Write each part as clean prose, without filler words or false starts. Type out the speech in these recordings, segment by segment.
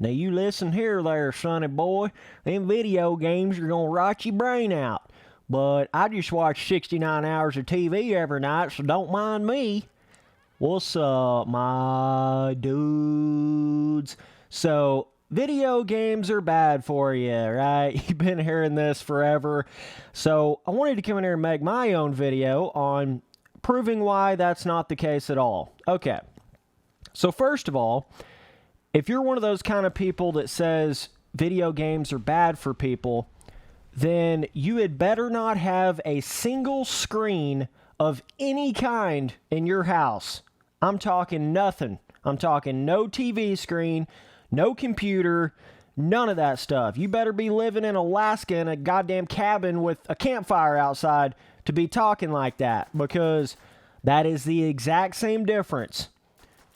Now you listen here there, sonny boy. Them video games are gonna rot your brain out. But I just watch 69 hours of TV every night, so don't mind me. What's up, my dudes? So, video games are bad for you, right? You've been hearing this forever. So, I wanted to come in here and make my own video on proving why that's not the case at all. Okay. So, first of all, if you're one of those kind of people that says video games are bad for people, then you had better not have a single screen of any kind in your house. I'm talking nothing. I'm talking no TV screen, no computer, none of that stuff. You better be living in Alaska in a goddamn cabin with a campfire outside to be talking like that, because that is the exact same difference.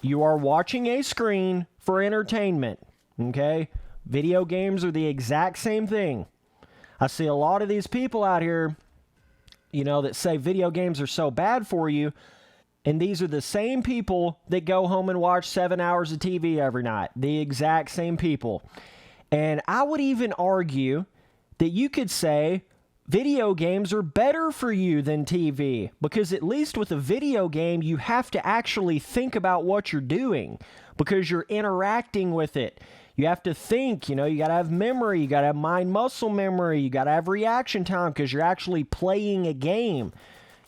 You are watching a screen for entertainment, okay? Video games are the exact same thing. I see a lot of these people out here, that say video games are so bad for you, and these are the same people that go home and watch 7 hours of TV every night. The exact same people. And I would even argue that you could say video games are better for you than TV, because at least with a video game, you have to actually think about what you're doing because you're interacting with it. You have to think, you got to have memory, you got to have mind-muscle memory, you got to have reaction time because you're actually playing a game.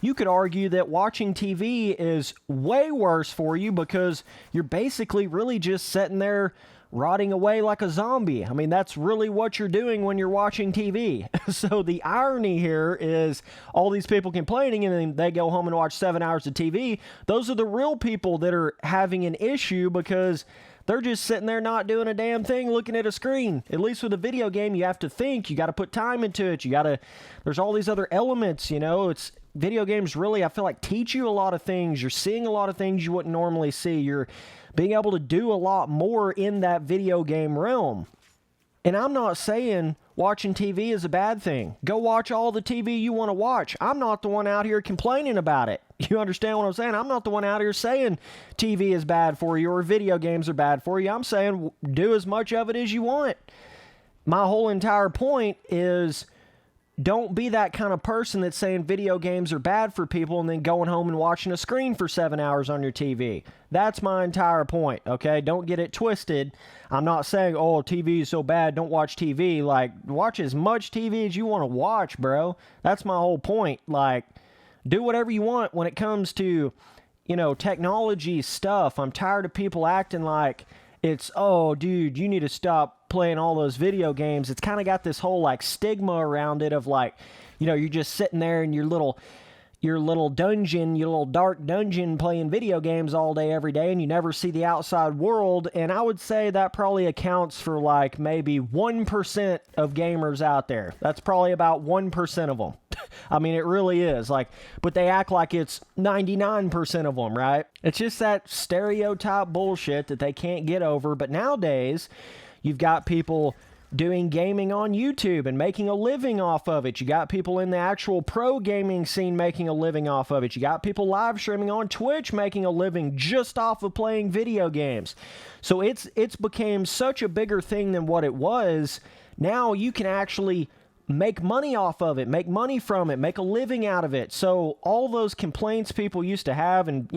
You could argue that watching TV is way worse for you because you're basically really just sitting there rotting away like a zombie. I mean, that's really what you're doing when you're watching TV. So the irony here is all these people complaining and then they go home and watch 7 hours of TV. Those are the real people that are having an issue because they're just sitting there not doing a damn thing looking at a screen. At least with a video game, you have to think. You got to put time into it. There's all these other elements, It's video games really, I feel like, teach you a lot of things. You're seeing a lot of things you wouldn't normally see. You're being able to do a lot more in that video game realm. And I'm not saying watching TV is a bad thing. Go watch all the TV you want to watch. I'm not the one out here complaining about it. You understand what I'm saying? I'm not the one out here saying TV is bad for you or video games are bad for you. I'm saying do as much of it as you want. My whole entire point is don't be that kind of person that's saying video games are bad for people and then going home and watching a screen for 7 hours on your TV. That's my entire point, okay? Don't get it twisted. I'm not saying, oh, TV is so bad, don't watch TV. Like, watch as much TV as you want to watch, bro. That's my whole point. Like, do whatever you want when it comes to, technology stuff. I'm tired of people acting like it's, oh, dude, you need to stop playing all those video games. It's kind of got this whole stigma around it of you're just sitting there in your little dungeon, your little dark dungeon playing video games all day, every day, and you never see the outside world. And I would say that probably accounts for maybe 1% of gamers out there. That's probably about 1% of them. I mean, it really is. But they act like it's 99% of them, right? It's just that stereotype bullshit that they can't get over. But nowadays, you've got people doing gaming on YouTube and making a living off of it. You got people in the actual pro gaming scene making a living off of it. You got people live streaming on Twitch making a living just off of playing video games. So it's became such a bigger thing than what it was. Now you can actually make money off of it, make money from it, make a living out of it. So all those complaints people used to have and,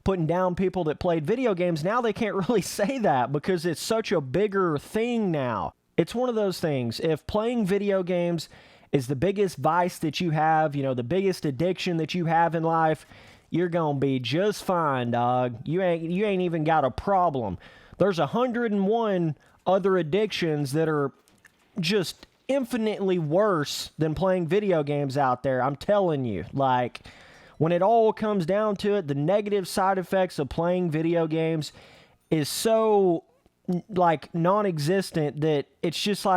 putting down people that played video games, now they can't really say that because it's such a bigger thing now. It's one of those things. If playing video games is the biggest vice that you have, the biggest addiction that you have in life, you're going to be just fine, dog. You ain't even got a problem. There's 101 other addictions that are just infinitely worse than playing video games out there. I'm telling you, when it all comes down to it, the negative side effects of playing video games is so non-existent that it's just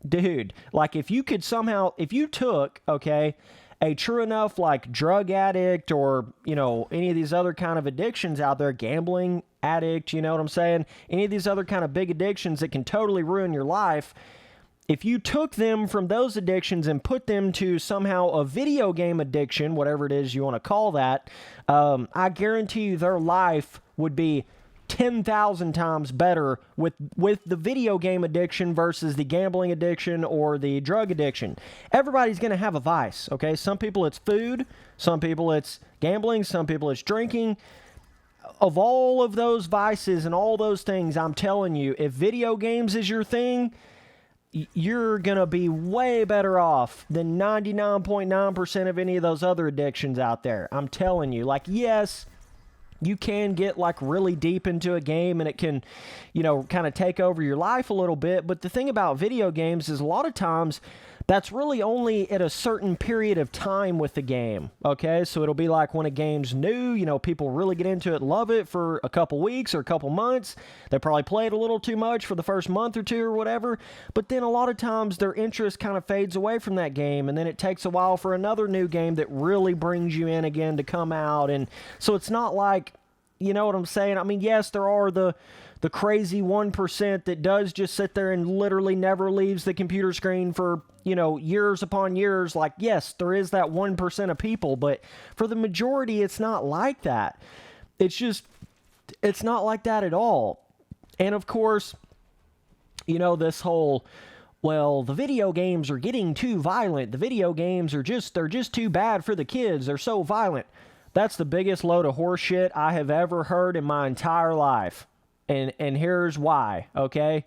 dude, if you could somehow, if you took, okay, a true enough drug addict or, any of these other kind of addictions out there, gambling addict, you know what I'm saying? Any of these other kind of big addictions that can totally ruin your life, if you took them from those addictions and put them to somehow a video game addiction, whatever it is you want to call that, I guarantee you their life would be 10,000 times better with the video game addiction versus the gambling addiction or the drug addiction. Everybody's going to have a vice, okay? Some people it's food, some people it's gambling, some people it's drinking. Of all of those vices and all those things, I'm telling you, if video games is your thing, you're going to be way better off than 99.9% of any of those other addictions out there. I'm telling you, like, yes, you can get like really deep into a game and it can, you know, kind of take over your life a little bit. But the thing about video games is a lot of times that's really only at a certain period of time with the game. Okay, so it'll be like when a game's new, you know, people really get into it, love it for a couple weeks or a couple months. They probably played a little too much for the first month or two or whatever. But then a lot of times their interest kind of fades away from that game. And then it takes a while for another new game that really brings you in again to come out. And so it's not like, you know what I'm saying? I mean, yes, there are the crazy 1% that does just sit there and literally never leaves the computer screen for, you know, years upon years. Like, yes, there is that 1% of people, but for the majority, it's not like that. It's not like that at all. And of course, you know, this whole, well, the video games are getting too violent. The video games are they're just too bad for the kids. They're so violent. That's the biggest load of horse shit I have ever heard in my entire life. And here's why, okay?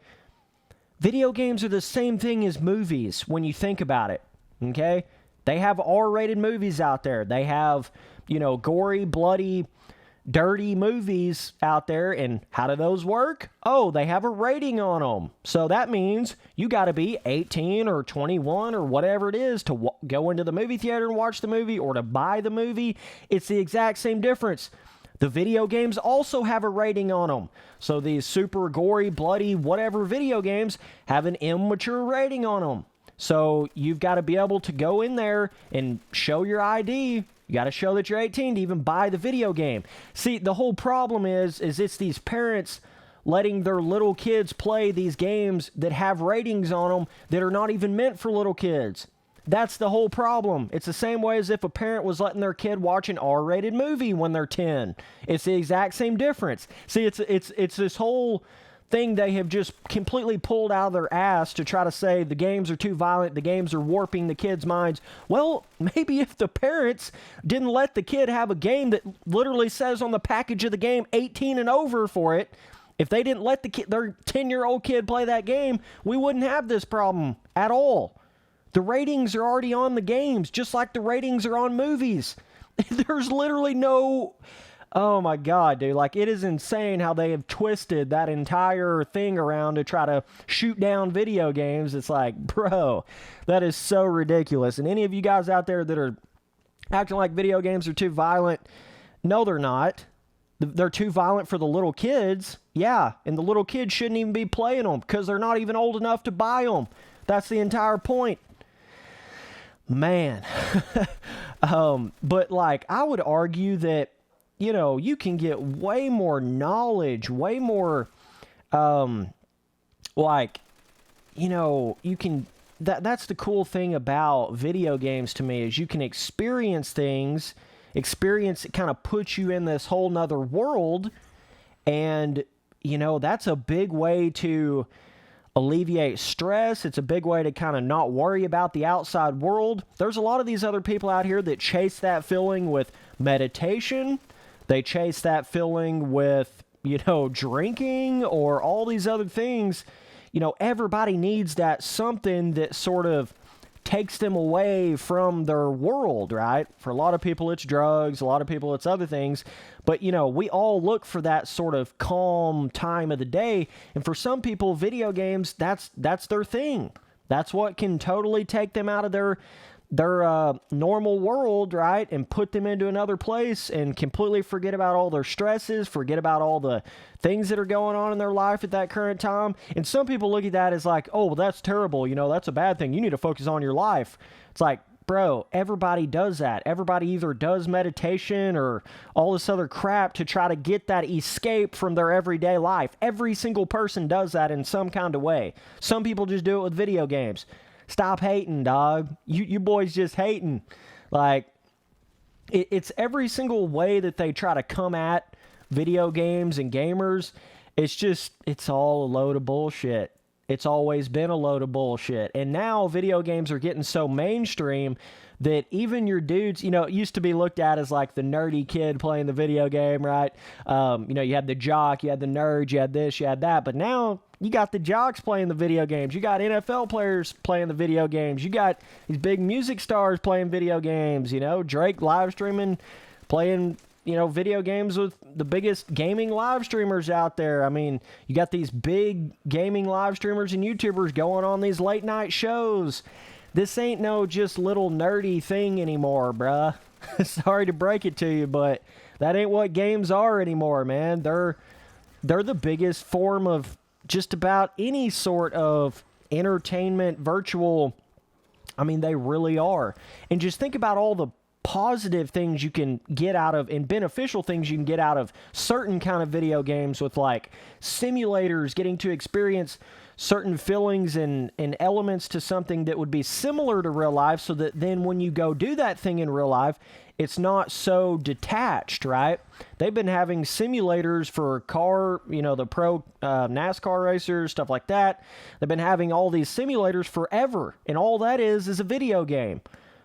Video games are the same thing as movies when you think about it, okay? They have R-rated movies out there. They have, you know, gory, bloody, dirty movies out there. And how do those work? Oh, they have a rating on them. So that means you got to be 18 or 21 or whatever it is to go into the movie theater and watch the movie or to buy the movie. It's the exact same difference. The video games also have a rating on them. So these super gory, bloody, whatever video games have an immature rating on them. So you've got to be able to go in there and show your ID. You got to show that you're 18 to even buy the video game. See, the whole problem is it's these parents letting their little kids play these games that have ratings on them that are not even meant for little kids. That's the whole problem. It's the same way as if a parent was letting their kid watch an R-rated movie when they're 10. It's the exact same difference. See, it's this whole thing they have just completely pulled out of their ass to try to say the games are too violent, the games are warping the kids' minds. Well, maybe if the parents didn't let the kid have a game that literally says on the package of the game 18 and over for it, if they didn't let their 10-year-old kid play that game, we wouldn't have this problem at all. The ratings are already on the games, just like the ratings are on movies. There's literally no... Oh my God, dude. Like, it is insane how they have twisted that entire thing around to try to shoot down video games. It's like, bro, that is so ridiculous. And any of you guys out there that are acting like video games are too violent, no, they're not. They're too violent for the little kids. Yeah, and the little kids shouldn't even be playing them because they're not even old enough to buy them. That's the entire point. Man. But, like, I would argue that, you know, you can get way more knowledge, way more, like, you know, you can, that's the cool thing about video games to me is you can experience things, it kind of puts you in this whole nother world, and, you know, that's a big way to alleviate stress. It's a big way to kind of not worry about the outside world. There's a lot of these other people out here that chase that feeling with meditation. They chase that feeling with, you know, drinking or all these other things. You know, everybody needs that something that sort of takes them away from their world, right? For a lot of people, it's drugs. A lot of people, it's other things. But, you know, we all look for that sort of calm time of the day. And for some people, video games, that's their thing. That's what can totally take them out of their normal world, right, and put them into another place and completely forget about all their stresses, forget about all the things that are going on in their life at that current time. And some people look at that as like, oh, well, that's terrible, you know, that's a bad thing. You need to focus on your life. It's like, bro, everybody does that. Everybody either does meditation or all this other crap to try to get that escape from their everyday life. Every single person does that in some kind of way. Some people just do it with video games. Stop hating, dog. You boys just hating. Like, it's every single way that they try to come at video games and gamers, it's all a load of bullshit. It's always been a load of bullshit. And now video games are getting so mainstream that even your dudes, it used to be looked at as like the nerdy kid playing the video game, right? You had the jock, you had the nerds, you had this, you had that. But now you got the jocks playing the video games. You got NFL players playing the video games. You got these big music stars playing video games, Drake live streaming, playing video games with the biggest gaming live streamers out there. I mean, you got these big gaming live streamers and YouTubers going on these late night shows. This ain't no just little nerdy thing anymore, bruh. Sorry to break it to you, but that ain't what games are anymore, man. They're the biggest form of just about any sort of entertainment, virtual. I mean, they really are. And just think about all the positive things you can get out of and beneficial things you can get out of certain kind of video games with like simulators, getting to experience certain feelings and elements to something that would be similar to real life, so that then when you go do that thing in real life, it's not so detached, right? They've been having simulators for car, the pro NASCAR racers, stuff like that. They've been having all these simulators forever, and all that is a video game.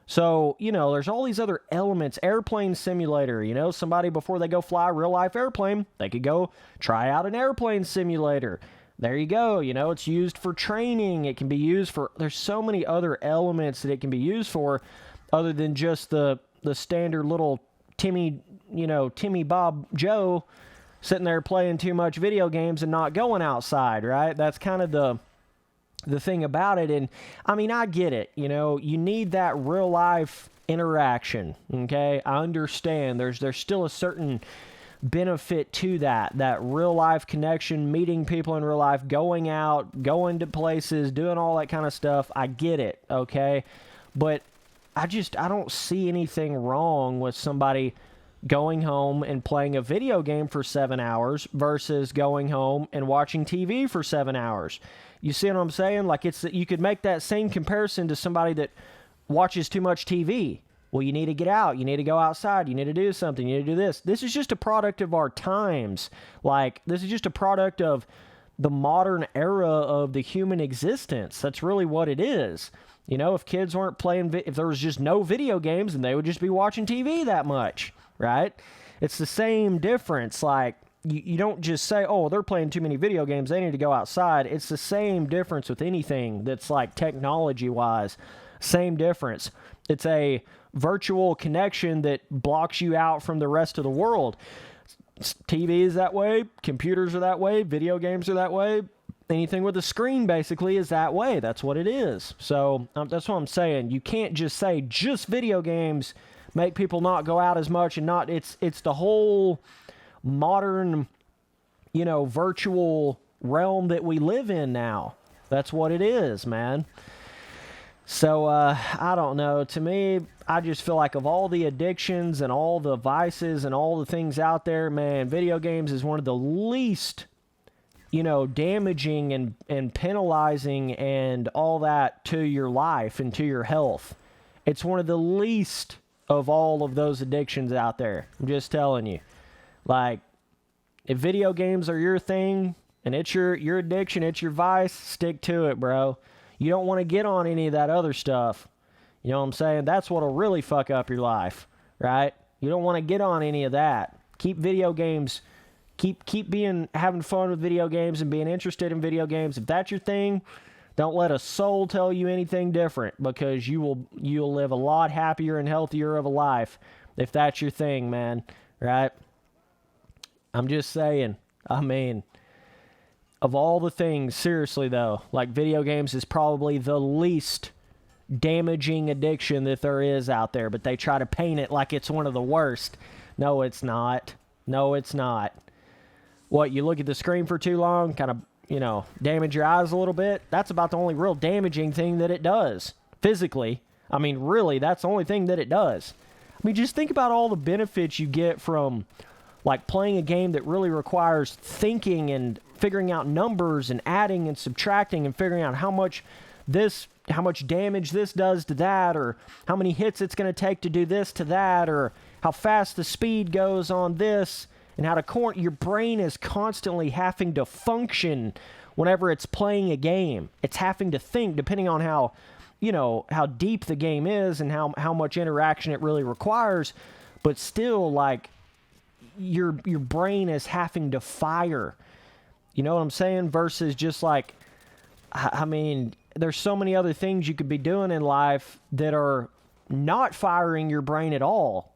So, there's all these other elements. Airplane simulator, somebody before they go fly a real life airplane, they could go try out an airplane simulator. There you go. It's used for training. It can be used for, there's so many other elements that it can be used for other than just the standard little Timmy Bob Joe sitting there playing too much video games and not going outside, right? That's kind of the thing about it. And I mean, I get it. You need that real life interaction. Okay. I understand there's still a certain benefit to that real life connection, meeting people in real life, going out, going to places, doing all that kind of stuff. I get it. Okay. But I don't see anything wrong with somebody going home and playing a video game for 7 hours versus going home and watching TV for 7 hours. You see what I'm saying? Like, you could make that same comparison to somebody that watches too much TV. Well, you need to get out. You need to go outside. You need to do something. You need to do this. This is just a product of our times. Like, this is just a product of the modern era of the human existence. That's really what it is. If kids weren't playing, if there was just no video games, then they would just be watching TV that much, right? It's the same difference. Like, you don't just say, oh, they're playing too many video games, they need to go outside. It's the same difference with anything that's like technology-wise. Same difference. It's a virtual connection that blocks you out from the rest of the world. TV is that way. Computers are that way. Video games are that way. Anything with a screen basically is that way. That's what it is. So that's what I'm saying. You can't just say just video games make people not go out as much and not. It's the whole modern, virtual realm that we live in now. That's what it is, man. So, I don't know. To me, I just feel like of all the addictions and all the vices and all the things out there, man, video games is one of the least, damaging and penalizing and all that to your life and to your health. It's one of the least of all of those addictions out there. I'm just telling you. Like, if video games are your thing and it's your addiction, it's your vice, stick to it, bro. You don't want to get on any of that other stuff. You know what I'm saying? That's what'll really fuck up your life, right? You don't want to get on any of that. Keep video games, keep having fun with video games and being interested in video games. If that's your thing, don't let a soul tell you anything different, because you'll live a lot happier and healthier of a life if that's your thing, man, right? I'm just saying. I mean, of all the things, seriously though, like video games is probably the least damaging addiction that there is out there, but they try to paint it like it's one of the worst. No, it's not. No, it's not. What, you look at the screen for too long, kind of, damage your eyes a little bit? That's about the only real damaging thing that it does, physically. I mean, really, that's the only thing that it does. I mean, just think about all the benefits you get from, like, playing a game that really requires thinking and figuring out numbers and adding and subtracting and figuring out how much damage this does to that, or how many hits it's going to take to do this to that, or how fast the speed goes on this and how to your brain is constantly having to function whenever it's playing a game. It's having to think, depending on how, how deep the game is and how much interaction it really requires. But still, like, your brain is having to fire. You know what I'm saying? Versus just like, I mean, there's so many other things you could be doing in life that are not firing your brain at all.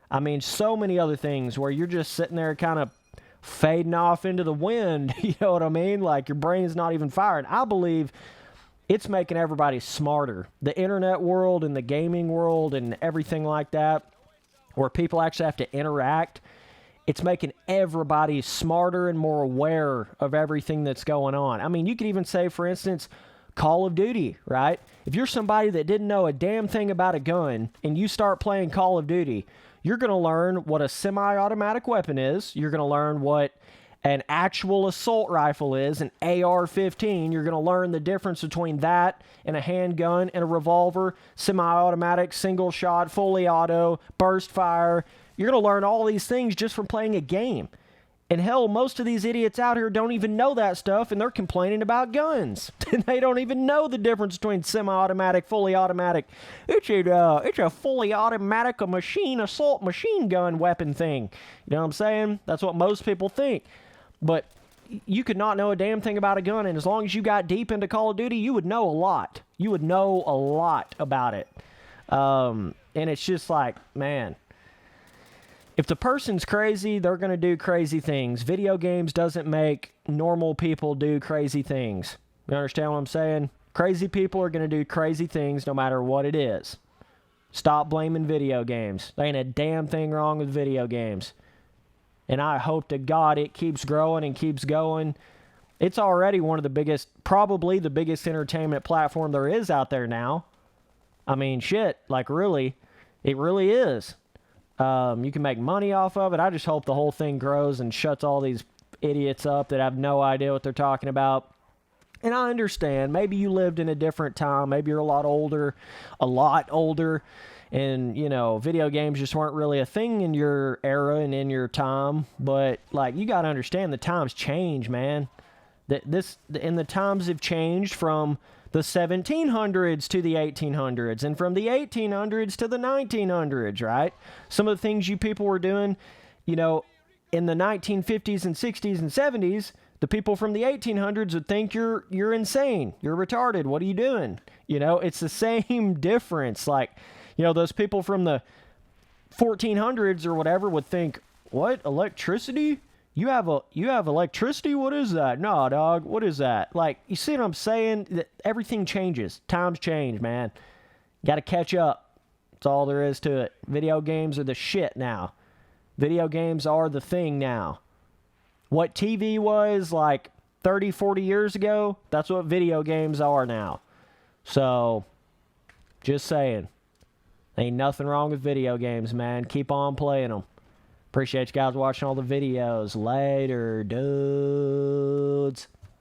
I mean, so many other things where you're just sitting there kind of fading off into the wind. You know what I mean? Like, your brain's not even firing. I believe it's making everybody smarter. The internet world and the gaming world and everything like that, where people actually have to interact, it's making everybody smarter and more aware of everything that's going on. I mean, you could even say, for instance, Call of Duty, right? If you're somebody that didn't know a damn thing about a gun and you start playing Call of Duty, you're going to learn what a semi-automatic weapon is. You're going to learn what an actual assault rifle is, an AR-15. You're going to learn the difference between that and a handgun and a revolver, semi-automatic, single shot, fully auto, burst fire. You're going to learn all these things just from playing a game. And hell, most of these idiots out here don't even know that stuff, and they're complaining about guns. And they don't even know the difference between semi-automatic, fully automatic. It's a fully automatic assault machine gun weapon thing. You know what I'm saying? That's what most people think. But you could not know a damn thing about a gun, and as long as you got deep into Call of Duty, you would know a lot. You would know a lot about it. And it's just like, man, if the person's crazy, they're going to do crazy things. Video games doesn't make normal people do crazy things. You understand what I'm saying? Crazy people are going to do crazy things no matter what it is. Stop blaming video games. There ain't a damn thing wrong with video games. And I hope to God it keeps growing and keeps going. It's already one of the biggest, probably the biggest entertainment platform there is out there now. I mean, shit, like really, it really is. You can make money off of it. I just hope the whole thing grows and shuts all these idiots up that have no idea what they're talking about. And I understand. Maybe you lived in a different time. Maybe you're a lot older. And, video games just weren't really a thing in your era and in your time. But, like, you got to understand the times change, man. And the times have changed from the 1700s to the 1800s, and from the 1800s to the 1900s, right? Some of the things you people were doing, in the 1950s and 60s and 70s, the people from the 1800s would think you're insane, you're retarded, what are you doing? It's the same difference. Like, those people from the 1400s or whatever would think, what, electricity? You have electricity? What is that? Nah, dog. What is that? Like, you see what I'm saying? Everything changes. Times change, man. Got to catch up. That's all there is to it. Video games are the shit now. Video games are the thing now. What TV was like 30, 40 years ago, that's what video games are now. So, just saying. Ain't nothing wrong with video games, man. Keep on playing them. Appreciate you guys watching all the videos. Later, dudes.